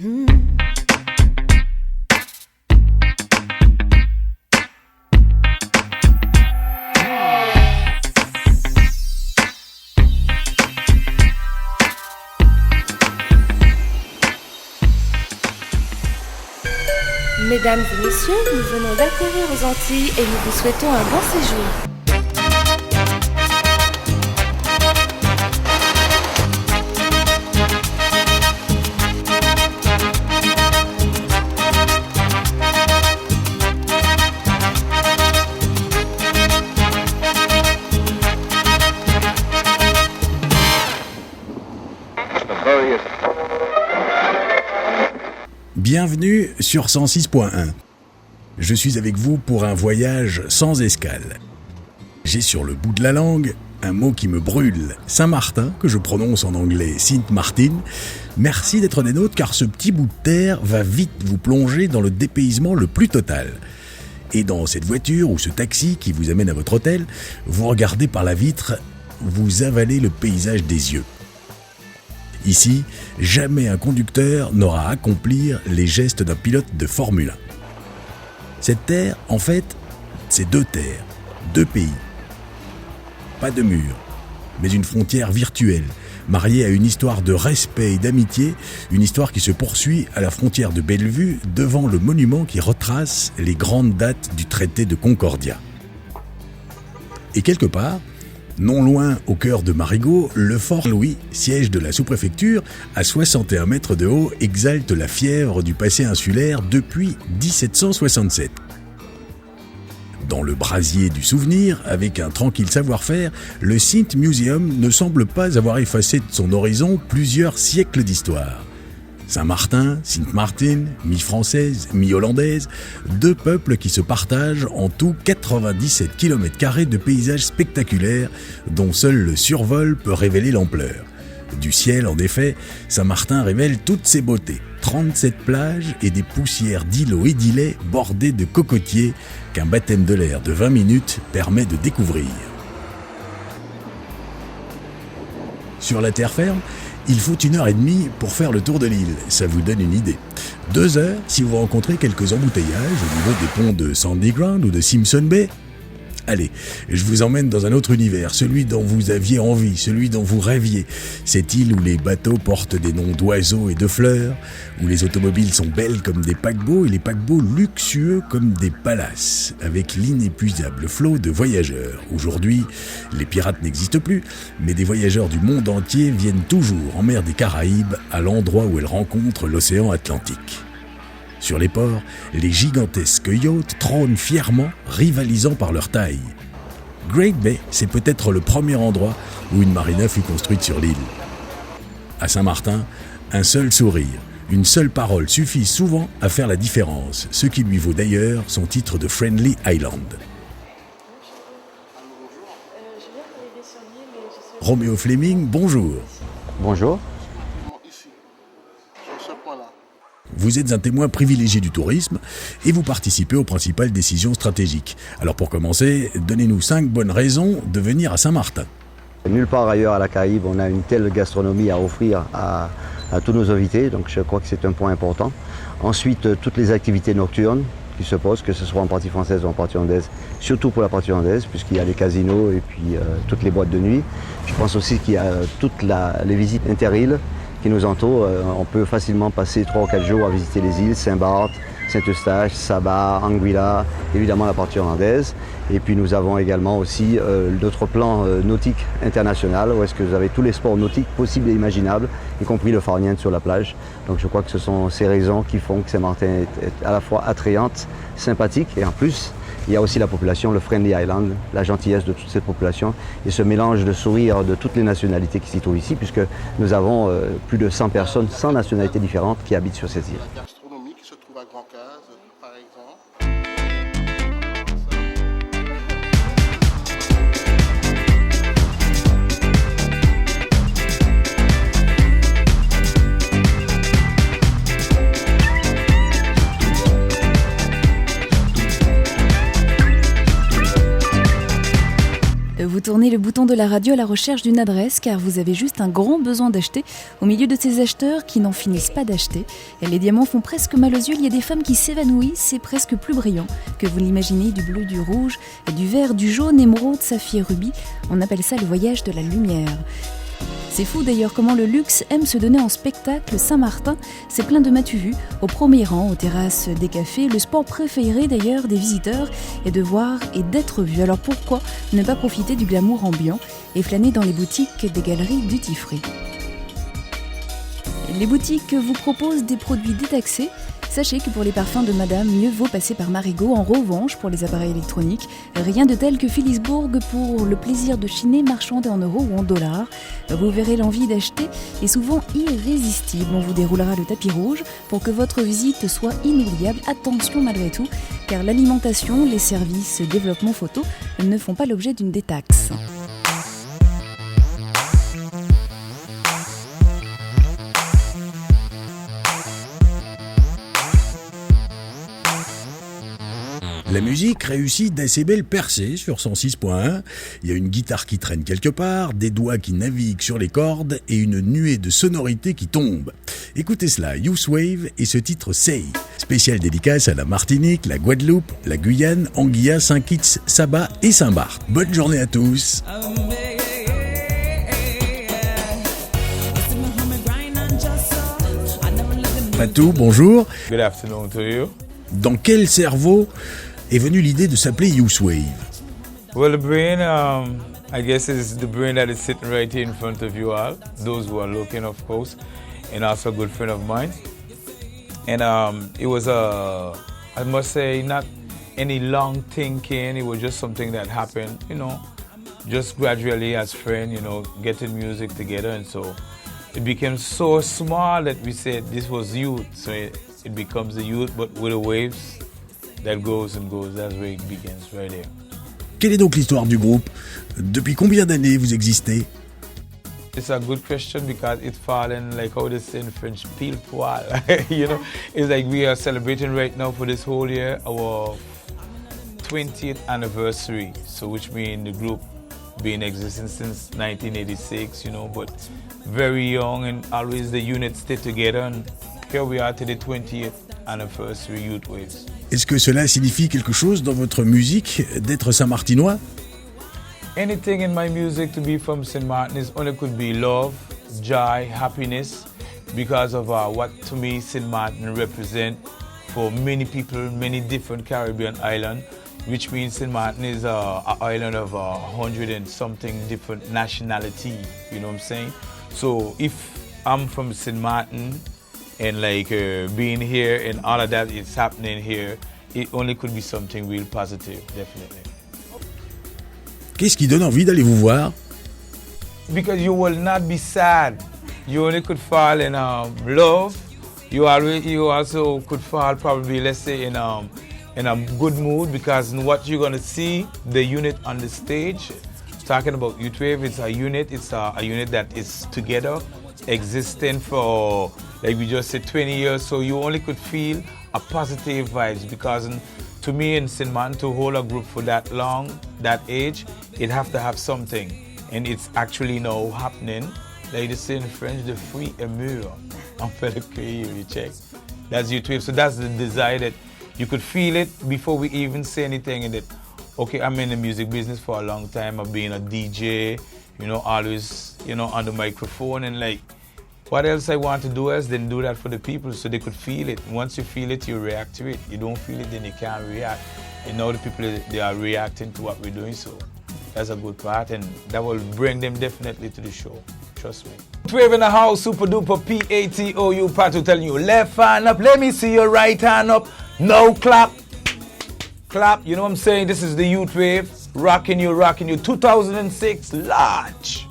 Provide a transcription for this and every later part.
Mesdames et messieurs, nous venons d'atterrir aux Antilles et nous vous souhaitons un bon séjour. Bienvenue sur 106.1. Je suis avec vous pour un voyage sans escale. J'ai sur le bout de la langue un mot qui me brûle, Saint-Martin, que je prononce en anglais Sint Maarten. Merci d'être des nôtres car ce petit bout de terre va vite vous plonger dans le dépaysement le plus total. Et dans cette voiture ou ce taxi qui vous amène à votre hôtel, vous regardez par la vitre, vous avalez le paysage des yeux. Ici, jamais un conducteur n'aura à accomplir les gestes d'un pilote de Formule 1. Cette terre, en fait, c'est deux terres, deux pays. Pas de mur, mais une frontière virtuelle, mariée à une histoire de respect et d'amitié, une histoire qui se poursuit à la frontière de Bellevue, devant le monument qui retrace les grandes dates du traité de Concordia. Et quelque part, non loin, au cœur de Marigot, le Fort Louis, siège de la sous-préfecture, à 61 mètres de haut, exalte la fièvre du passé insulaire depuis 1767. Dans le brasier du souvenir, avec un tranquille savoir-faire, le Sint Museum ne semble pas avoir effacé de son horizon plusieurs siècles d'histoire. Saint-Martin, Sint Maarten, mi-française, mi-hollandaise, deux peuples qui se partagent en tout 97 km² de paysages spectaculaires dont seul le survol peut révéler l'ampleur. Du ciel, en effet, Saint-Martin révèle toutes ses beautés. 37 plages et des poussières d'îlots et d'îlets bordés de cocotiers qu'un baptême de l'air de 20 minutes permet de découvrir. Sur la terre ferme, il faut 1h30 pour faire le tour de l'île, ça vous donne une idée. 2 heures si vous rencontrez quelques embouteillages au niveau des ponts de Sandy Ground ou de Simpson Bay. Allez, je vous emmène dans un autre univers, celui dont vous aviez envie, celui dont vous rêviez. Cette île où les bateaux portent des noms d'oiseaux et de fleurs, où les automobiles sont belles comme des paquebots et les paquebots luxueux comme des palaces, avec l'inépuisable flot de voyageurs. Aujourd'hui, les pirates n'existent plus, mais des voyageurs du monde entier viennent toujours en mer des Caraïbes, à l'endroit où elles rencontrent l'océan Atlantique. Sur les ports, les gigantesques yachts trônent fièrement, rivalisant par leur taille. Great Bay, c'est peut-être le premier endroit où une marina fut construite sur l'île. À Saint-Martin, un seul sourire, une seule parole suffit souvent à faire la différence, ce qui lui vaut d'ailleurs son titre de Friendly Island. Roméo Fleming, bonjour. Bonjour. Vous êtes un témoin privilégié du tourisme et vous participez aux principales décisions stratégiques. Alors pour commencer, donnez-nous 5 bonnes raisons de venir à Saint-Martin. Nulle part ailleurs à la Caraïbe, on a une telle gastronomie à offrir à tous nos invités, donc je crois que c'est un point important. Ensuite, toutes les activités nocturnes qui se posent, que ce soit en partie française ou en partie hollandaise, surtout pour la partie hollandaise, puisqu'il y a les casinos et puis toutes les boîtes de nuit. Je pense aussi qu'il y a toutes les visites inter-îles qui nous entourent. On peut facilement passer 3 ou 4 jours à visiter les îles, Saint-Barth, Saint-Eustache, Saba, Anguilla, évidemment la partie hollandaise. Et puis nous avons également aussi notre plan nautique international, où est-ce que vous avez tous les sports nautiques possibles et imaginables, y compris le farniente sur la plage. Donc je crois que ce sont ces raisons qui font que Saint-Martin est à la fois attrayante, sympathique, et en plus, il y a aussi la population, le Friendly Island, la gentillesse de toute cette population et ce mélange de sourires de toutes les nationalités qui s'y trouvent ici, puisque nous avons plus de 100 personnes, 100 nationalités différentes qui habitent sur cette île. La gastronomie qui se trouve à Grand-Case, par exemple. Vous tournez le bouton de la radio à la recherche d'une adresse car vous avez juste un grand besoin d'acheter. Au milieu de ces acheteurs qui n'en finissent pas d'acheter, et les diamants font presque mal aux yeux, il y a des femmes qui s'évanouissent, c'est presque plus brillant que vous l'imaginez, du bleu, du rouge, du vert, du jaune, émeraude, saphir, rubis. On appelle ça le voyage de la lumière. C'est fou d'ailleurs comment le luxe aime se donner en spectacle. Saint-Martin, c'est plein de m'as-tu vu, au premier rang, aux terrasses des cafés. Le sport préféré d'ailleurs des visiteurs est de voir et d'être vu. Alors pourquoi ne pas profiter du glamour ambiant et flâner dans les boutiques des galeries duty free? Les boutiques vous proposent des produits détaxés. Sachez que pour les parfums de madame, mieux vaut passer par Marigot. En revanche, pour les appareils électroniques, rien de tel que Philipsbourg pour le plaisir de chiner, marchander en euros ou en dollars. Vous verrez, l'envie d'acheter est souvent irrésistible. On vous déroulera le tapis rouge pour que votre visite soit inoubliable. Attention malgré tout, car l'alimentation, les services, développement photo ne font pas l'objet d'une détaxe. La musique réussit d'assez belles percées sur 106.1. Il y a une guitare qui traîne quelque part, des doigts qui naviguent sur les cordes et une nuée de sonorités qui tombe. Écoutez cela, Youthwave et ce titre Say. Spécial dédicace à la Martinique, la Guadeloupe, la Guyane, Anguilla, Saint-Kitts, Saba et Saint-Barth. Bonne journée à tous. Patou, bonjour. Good afternoon to you. Dans quel cerveau est venue l'idée de s'appeler Youthwave? Well, the brain, I guess, is the brain that is sitting right here in front of you all, those who are looking, of course, and also a good friend of mine. And it was I must say, not any long thinking. It was just something that happened, just gradually as friends, getting music together. And so it became so small that we said this was youth. So it becomes the youth, but with the waves that goes and goes. That's where it begins, right there. Quelle est donc l'histoire du groupe? Depuis combien d'années vous existez? It's a good question because it's fallen, like how they say in French, pile poil. It's like we are celebrating right now for this whole year our 20th anniversary. So which means the group been existing since 1986, but very young and always the unit stay together. And here we are to the 20th anniversary Youthwaves. Est-ce que cela signifie quelque chose dans votre musique d'être Saint-Martinois? Anything in my music to be from St. Martin is only could be love, joy, happiness, because of what to me St. Martin represent for many people, many different Caribbean islands, which means St. Martin is an island of 100 and something different nationality, you know what I'm saying? So if I'm from St. Martin, and being here and all of that is happening here, it only could be something real positive, definitely. Qu'est-ce qui donne envie d'aller vous voir? Because you will not be sad. You only could fall in love. You also could fall probably, let's say, in a good mood, because what you're gonna see, the unit on the stage, talking about Youthwave, it's a unit that is together, existing for, like we just said, 20 years, so you only could feel a positive vibes, because to me in St. Martin, to hold a group for that long, that age, it have to have something, and it's actually now happening. Like they say in French, the free amour, en fait le cueillir, you check. That's Youthwave, so that's the desire that you could feel it before we even say anything in it. Okay, I'm in the music business for a long time, I've been a DJ, always, on the microphone, and what else I want to do else than do that for the people so they could feel it. Once you feel it, you react to it. You don't feel it, then you can't react. And now the people, they are reacting to what we're doing, so that's a good part, and that will bring them definitely to the show. Trust me. Wave in the house, super duper PATOU, Patou telling you, left hand up, let me see your right hand up. No clap. Clap, you know what I'm saying? This is the Youthwave, rocking you, 2006, large.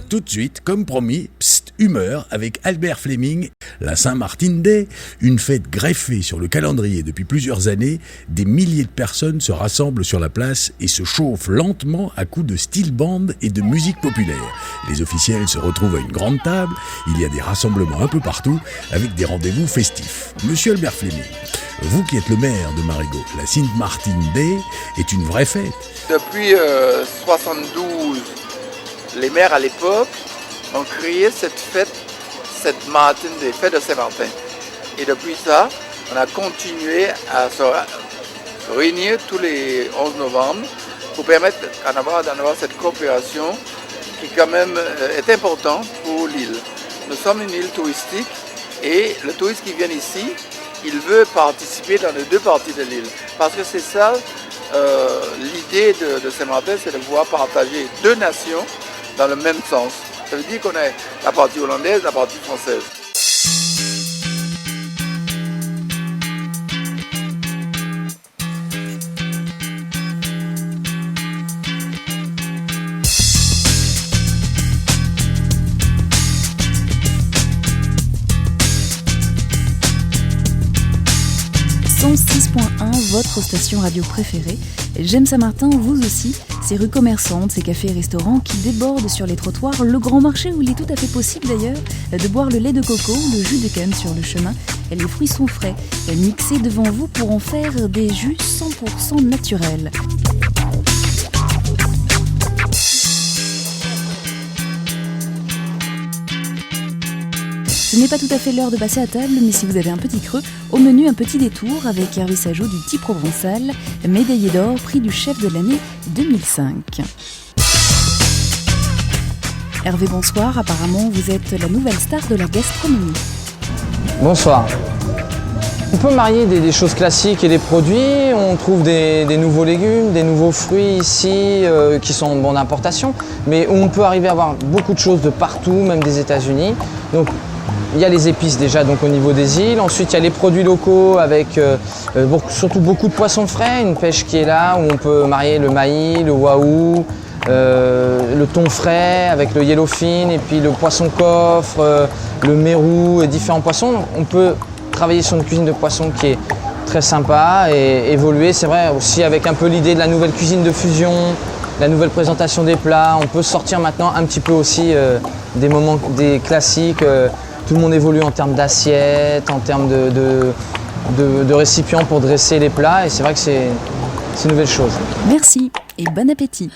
Tout de suite, comme promis, psst, humeur avec Albert Fleming, la Saint-Martin Day, une fête greffée sur le calendrier depuis plusieurs années. Des milliers de personnes se rassemblent sur la place et se chauffent lentement à coups de steel band et de musique populaire. Les officiels se retrouvent à une grande table, il y a des rassemblements un peu partout avec des rendez-vous festifs. Monsieur Albert Fleming, vous qui êtes le maire de Marigot, la Saint-Martin Day est une vraie fête. Depuis 1972, les maires à l'époque ont créé cette fête, cette Martin Day, fête de Saint-Martin. Et depuis ça, on a continué à se réunir tous les 11 novembre pour permettre d'en avoir cette coopération qui quand même est importante pour l'île. Nous sommes une île touristique et le touriste qui vient ici, il veut participer dans les deux parties de l'île. Parce que c'est ça, l'idée de Saint-Martin, c'est de pouvoir partager deux nations dans le même sens. Ça veut dire qu'on a la partie hollandaise, la partie française. Votre station radio préférée. J'aime Saint-Martin, vous aussi. Ces rues commerçantes, ces cafés et restaurants qui débordent sur les trottoirs, le grand marché où il est tout à fait possible d'ailleurs de boire le lait de coco, le jus de canne sur le chemin. Et les fruits sont frais, mixés devant vous pour en faire des jus 100% naturels. Ce n'est pas tout à fait l'heure de passer à table, mais si vous avez un petit creux, au menu un petit détour avec Hervé Sajot du Thé Provençal, médaillé d'or, prix du chef de l'année 2005. Hervé, bonsoir. Apparemment, vous êtes la nouvelle star de la gastronomie. Bonsoir. On peut marier des choses classiques et des produits. On trouve des nouveaux légumes, des nouveaux fruits ici qui sont d'importation, mais on peut arriver à avoir beaucoup de choses de partout, même des États-Unis. Donc, il y a les épices déjà donc au niveau des îles, ensuite il y a les produits locaux avec surtout beaucoup de poissons frais, une pêche qui est là où on peut marier le maïs, le wahoo, le thon frais avec le yellowfin et puis le poisson coffre, le mérou et différents poissons. Donc, on peut travailler sur une cuisine de poisson qui est très sympa et évoluer, c'est vrai aussi avec un peu l'idée de la nouvelle cuisine de fusion, la nouvelle présentation des plats. On peut sortir maintenant un petit peu aussi des moments, des classiques. Tout le monde évolue en termes d'assiettes, en termes de récipients pour dresser les plats et c'est vrai que c'est une nouvelle chose. Merci et bon appétit.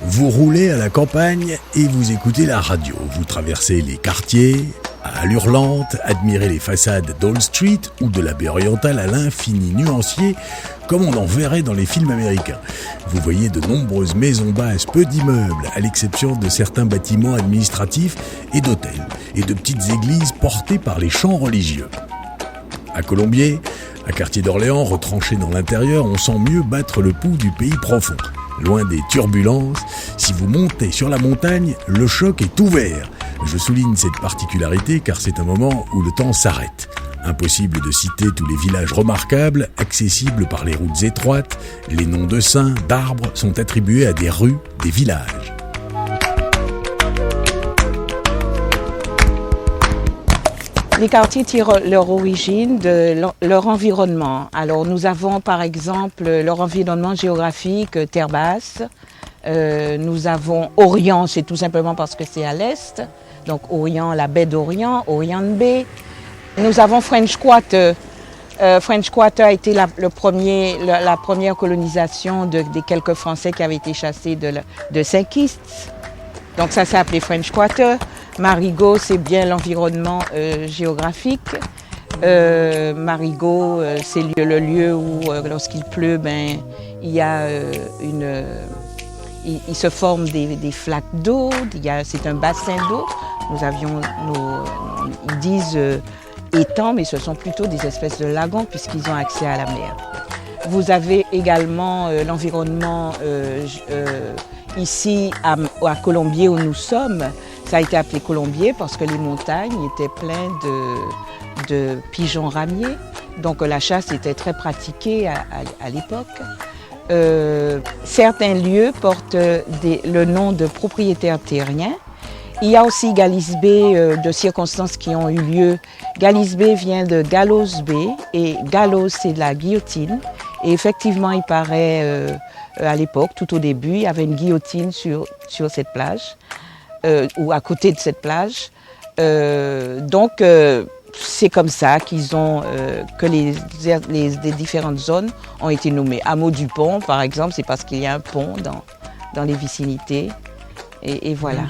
Vous roulez à la campagne et vous écoutez la radio. Vous traversez les quartiers à allure lente, admirez les façades d'All Street ou de la baie orientale à l'infini nuancier, comme on en verrait dans les films américains. Vous voyez de nombreuses maisons basses, peu d'immeubles, à l'exception de certains bâtiments administratifs et d'hôtels, et de petites églises portées par les chants religieux. À Colombier, un quartier d'Orléans retranché dans l'intérieur, on sent mieux battre le pouls du pays profond. Loin des turbulences, si vous montez sur la montagne, le choc est ouvert. Je souligne cette particularité car c'est un moment où le temps s'arrête. Impossible de citer tous les villages remarquables, accessibles par les routes étroites. Les noms de saints, d'arbres sont attribués à des rues, des villages. Les quartiers tirent leur origine de leur environnement. Alors nous avons par exemple leur environnement géographique, terre basse. Nous avons Orient, c'est tout simplement parce que c'est à l'est. Donc Orient, la baie d'Orient, Orient Bay. Nous avons French Quarter. French Quarter a été la première colonisation des quelques Français qui avaient été chassés de Saint-Kitts. Donc ça s'est appelé French Quarter. Marigot, c'est bien l'environnement géographique. Marigot, c'est le lieu où, lorsqu'il pleut, il y a il se forme des flaques d'eau. C'est un bassin d'eau. Nous avions ils disent étangs, mais ce sont plutôt des espèces de lagons puisqu'ils ont accès à la mer. Vous avez également l'environnement ici à Colombier où nous sommes. Ça a été appelé Colombier parce que les montagnes étaient pleines de pigeons ramiers. Donc la chasse était très pratiquée à l'époque. Certains lieux portent le nom de propriétaires terriens. Il y a aussi Galisbé de circonstances qui ont eu lieu. Galisbé vient de Gallows Bay et Gallows c'est de la guillotine. Et effectivement il paraît à l'époque, tout au début, il y avait une guillotine sur cette plage ou à côté de cette plage. Donc c'est comme ça que les différentes zones ont été nommées. Hameau du Pont, par exemple, c'est parce qu'il y a un pont dans les vicinités. Et voilà.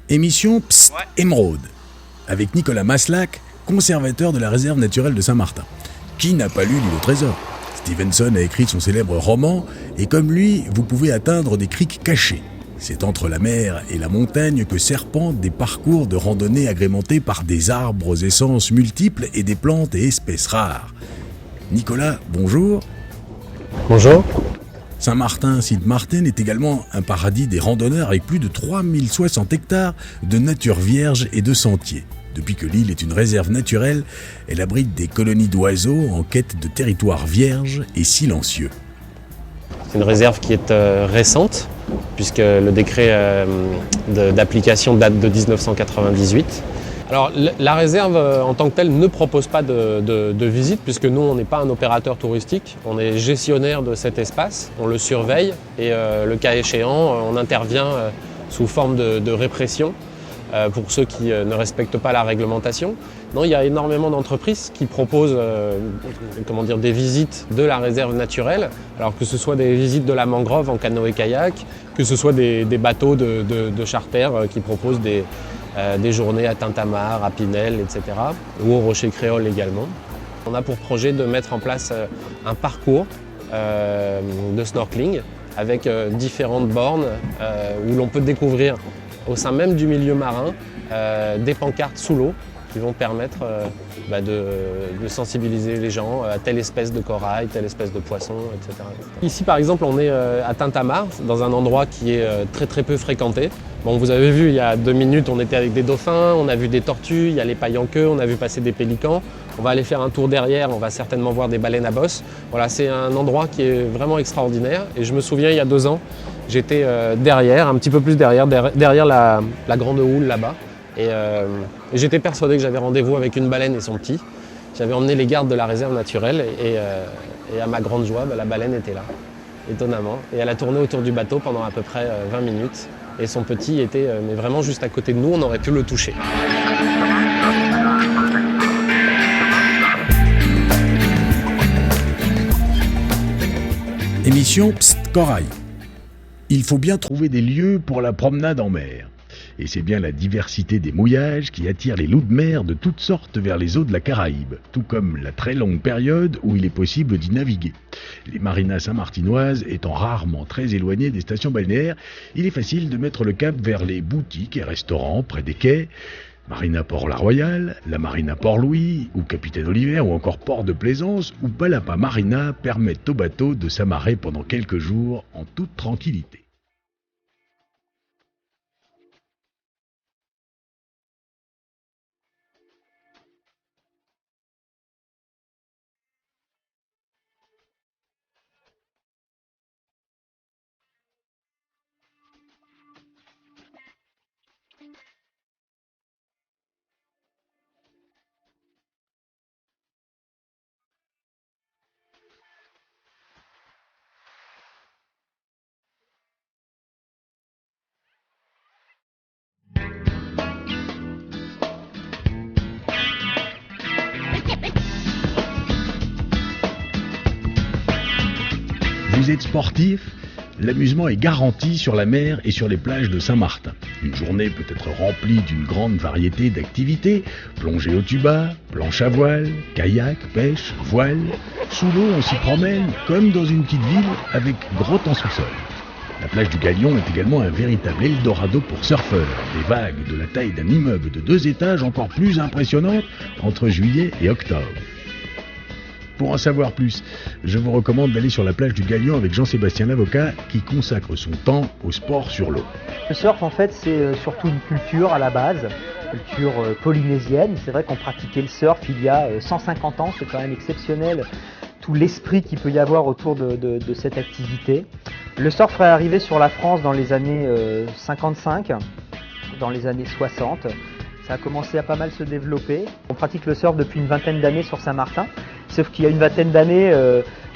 Émission Psst, Émeraude, avec Nicolas Maslac, conservateur de la réserve naturelle de Saint-Martin. Qui n'a pas lu L'île au trésor ? Stevenson a écrit son célèbre roman, et comme lui, vous pouvez atteindre des criques cachées. C'est entre la mer et la montagne que serpentent des parcours de randonnée agrémentés par des arbres aux essences multiples et des plantes et espèces rares. Nicolas, bonjour. Bonjour. Saint-Martin, Sint Maarten, est également un paradis des randonneurs avec plus de 3060 hectares de nature vierge et de sentiers. Depuis que l'île est une réserve naturelle, elle abrite des colonies d'oiseaux en quête de territoires vierges et silencieux. C'est une réserve qui est récente, puisque le décret d'application date de 1998. Alors la réserve en tant que telle ne propose pas de visite, puisque nous on n'est pas un opérateur touristique, on est gestionnaire de cet espace, on le surveille et le cas échéant on intervient sous forme de répression pour ceux qui ne respectent pas la réglementation. Non, il y a énormément d'entreprises qui proposent des visites de la réserve naturelle, alors que ce soit des visites de la mangrove en canoë-kayak, que ce soit des bateaux de charter qui proposent des journées à Tintamarre, à Pinel, etc. ou au Rocher Créole également. On a pour projet de mettre en place un parcours de snorkeling avec différentes bornes où l'on peut découvrir au sein même du milieu marin des pancartes sous l'eau qui vont permettre de sensibiliser les gens à telle espèce de corail, telle espèce de poisson, etc. Ici par exemple on est à Tintamarre, dans un endroit qui est très peu fréquenté. Bon, vous avez vu il y a 2 minutes on était avec des dauphins, on a vu des tortues, il y a les pailles en queue, on a vu passer des pélicans. On va aller faire un tour derrière, on va certainement voir des baleines à bosse. Voilà, c'est un endroit qui est vraiment extraordinaire et je me souviens il y a 2 ans, j'étais derrière, un petit peu plus derrière la grande houle là-bas. Et j'étais persuadé que j'avais rendez-vous avec une baleine et son petit. J'avais emmené les gardes de la réserve naturelle et à ma grande joie, la baleine était là, étonnamment. Et elle a tourné autour du bateau pendant à peu près 20 minutes. Et son petit était mais vraiment juste à côté de nous, on aurait pu le toucher. Émission Psst, Corail. Il faut bien trouver des lieux pour la promenade en mer. Et c'est bien la diversité des mouillages qui attire les loups de mer de toutes sortes vers les eaux de la Caraïbe, tout comme la très longue période où il est possible d'y naviguer. Les marinas saint-martinoises étant rarement très éloignées des stations balnéaires, il est facile de mettre le cap vers les boutiques et restaurants près des quais. Marina Port-la-Royale, la Marina Port-Louis, ou Capitaine Oliver, ou encore Port de Plaisance, ou Palapa Marina permettent aux bateaux de s'amarrer pendant quelques jours en toute tranquillité. Vous êtes sportif ? L'amusement est garanti sur la mer et sur les plages de Saint-Martin. Une journée peut être remplie d'une grande variété d'activités, plongée au tuba, planche à voile, kayak, pêche, voile. Sous l'eau, on s'y promène comme dans une petite ville avec grotte en sous-sol. La plage du Galion est également un véritable Eldorado pour surfeurs. Des vagues de la taille d'un immeuble de 2 étages encore plus impressionnantes entre juillet et octobre. Pour en savoir plus, je vous recommande d'aller sur la plage du Galion avec Jean-Sébastien Lavocat qui consacre son temps au sport sur l'eau. Le surf en fait c'est surtout une culture à la base. culture polynésienne. C'est vrai qu'on pratiquait le surf il y a 150 ans, c'est quand même exceptionnel tout l'esprit qu'il peut y avoir autour de cette activité. Le surf est arrivé sur la France dans les années 55, dans les années 60. Ça a commencé à pas mal se développer. On pratique le surf depuis une vingtaine d'années sur Saint-Martin, sauf qu'il y a une vingtaine d'années,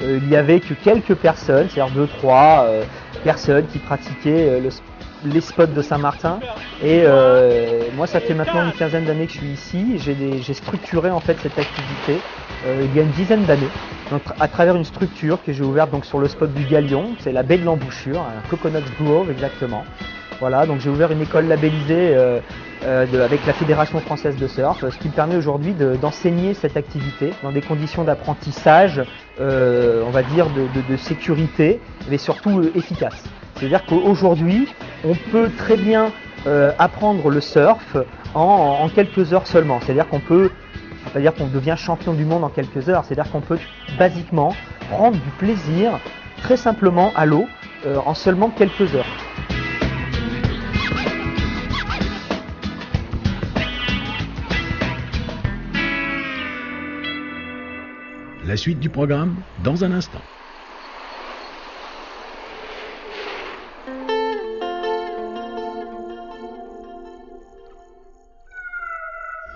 il n'y avait que quelques personnes, c'est-à-dire 2-3 personnes qui pratiquaient les spots de Saint-Martin. Et moi, ça fait maintenant une quinzaine d'années que je suis ici. J'ai structuré en fait cette activité il y a une dizaine d'années, donc à travers une structure que j'ai ouverte donc sur le spot du Galion, c'est la baie de l'Embouchure, un Coconuts Grove exactement. Voilà, donc j'ai ouvert une école labellisée avec la Fédération française de surf, ce qui me permet aujourd'hui d'enseigner cette activité dans des conditions d'apprentissage, on va dire de sécurité, mais surtout efficace. C'est-à-dire qu'aujourd'hui, on peut très bien apprendre le surf en quelques heures seulement. C'est-à-dire qu'on peut, c'est-à-dire qu'on devient champion du monde en quelques heures. C'est-à-dire qu'on peut basiquement prendre du plaisir très simplement à l'eau en seulement quelques heures. La suite du programme dans un instant.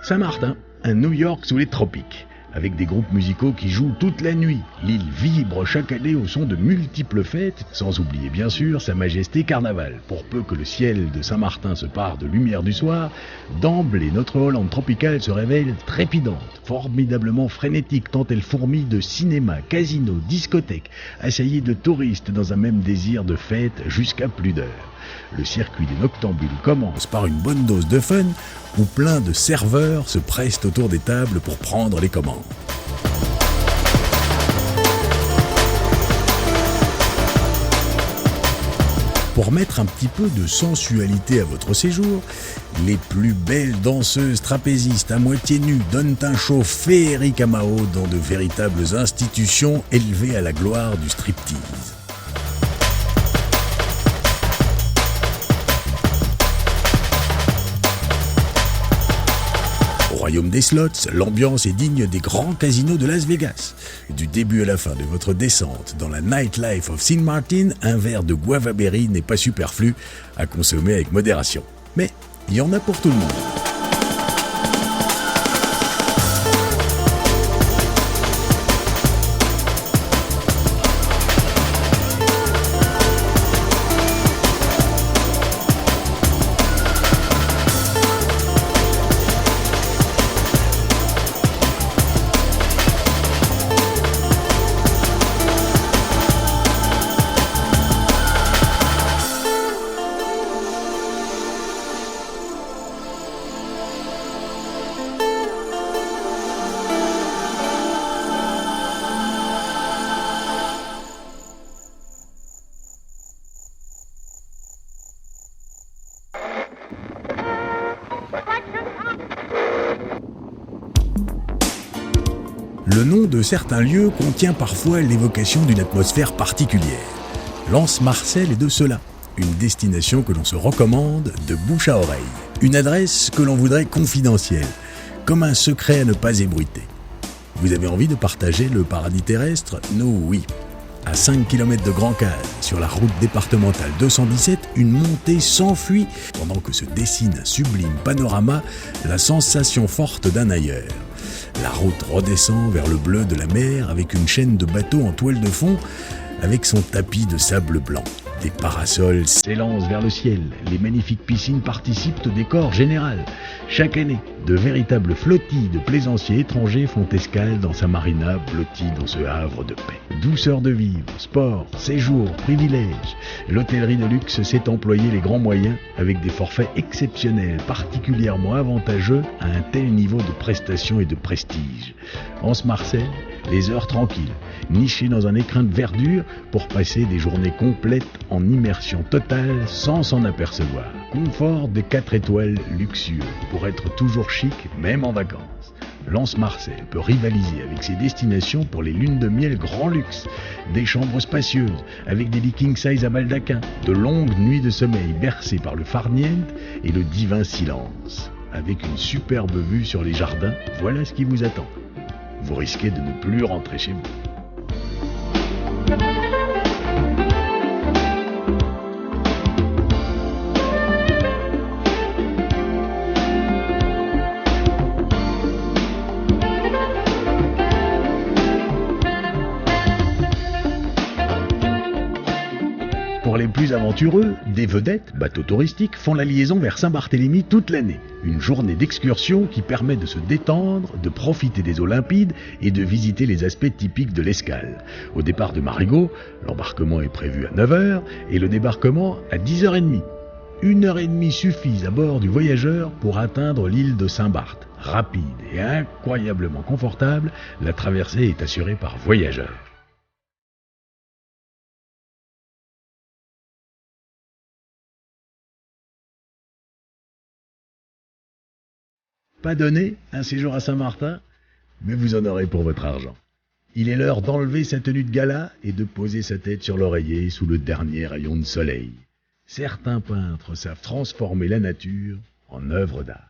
Saint-Martin, un New York sous les tropiques, avec des groupes musicaux qui jouent toute la nuit. L'île vibre chaque année au son de multiples fêtes, sans oublier bien sûr Sa Majesté Carnaval. Pour peu que le ciel de Saint-Martin se pare de lumière du soir, d'emblée notre Hollande tropicale se révèle trépidante, formidablement frénétique tant elle fourmille de cinéma, casinos, discothèques, assaillie de touristes dans un même désir de fête jusqu'à plus d'heures. Le circuit des noctambules commence par une bonne dose de fun où plein de serveurs se pressent autour des tables pour prendre les commandes. Pour mettre un petit peu de sensualité à votre séjour, les plus belles danseuses trapézistes à moitié nues donnent un show féerique à Mao dans de véritables institutions élevées à la gloire du striptease. Au royaume des slots, l'ambiance est digne des grands casinos de Las Vegas. Du début à la fin de votre descente dans la Nightlife of St. Martin, un verre de guava berry n'est pas superflu, à consommer avec modération. Mais il y en a pour tout le monde. Le nom de certains lieux contient parfois l'évocation d'une atmosphère particulière. L'Anse-Marcel est de cela, une destination que l'on se recommande de bouche à oreille. Une adresse que l'on voudrait confidentielle, comme un secret à ne pas ébruiter. Vous avez envie de partager le paradis terrestre? Nous, oui. À 5 km de Grand Case, sur la route départementale 217, une montée s'enfuit pendant que se dessine un sublime panorama, la sensation forte d'un ailleurs. La route redescend vers le bleu de la mer avec une chaîne de bateaux en toile de fond avec son tapis de sable blanc. Des parasols s'élancent vers le ciel, les magnifiques piscines participent au décor général. Chaque année, de véritables flottilles de plaisanciers étrangers font escale dans sa marina blottie dans ce havre de paix. Douceur de vivre, sport, séjour, privilèges. L'hôtellerie de luxe sait employer les grands moyens avec des forfaits exceptionnels, particulièrement avantageux à un tel niveau de prestation et de prestige. Anse-Marcel, les heures tranquilles, nichées dans un écrin de verdure pour passer des journées complètes en immersion totale sans s'en apercevoir. Confort de 4 étoiles luxueux pour être toujours chic même en vacances. L'Anse-Marcel peut rivaliser avec ses destinations pour les lunes de miel grand luxe, des chambres spacieuses avec des lits king size à baldaquin, de longues nuits de sommeil bercées par le farniente et le divin silence. avec une superbe vue sur les jardins, voilà ce qui vous attend. Vous risquez de ne plus rentrer chez vous. Pour les plus aventureux, des vedettes, bateaux touristiques, font la liaison vers Saint-Barthélemy toute l'année. Une journée d'excursion qui permet de se détendre, de profiter des eaux limpides et de visiter les aspects typiques de l'Escale. Au départ de Marigot, l'embarquement est prévu à 9h et le débarquement à 10h30. 1h30 suffisent à bord du voyageur pour atteindre l'île de Saint-Barth. Rapide et incroyablement confortable, la traversée est assurée par voyageur. Pas donné un séjour à Saint-Martin, mais vous en aurez pour votre argent. Il est l'heure d'enlever sa tenue de gala et de poser sa tête sur l'oreiller sous le dernier rayon de soleil. Certains peintres savent transformer la nature en œuvre d'art.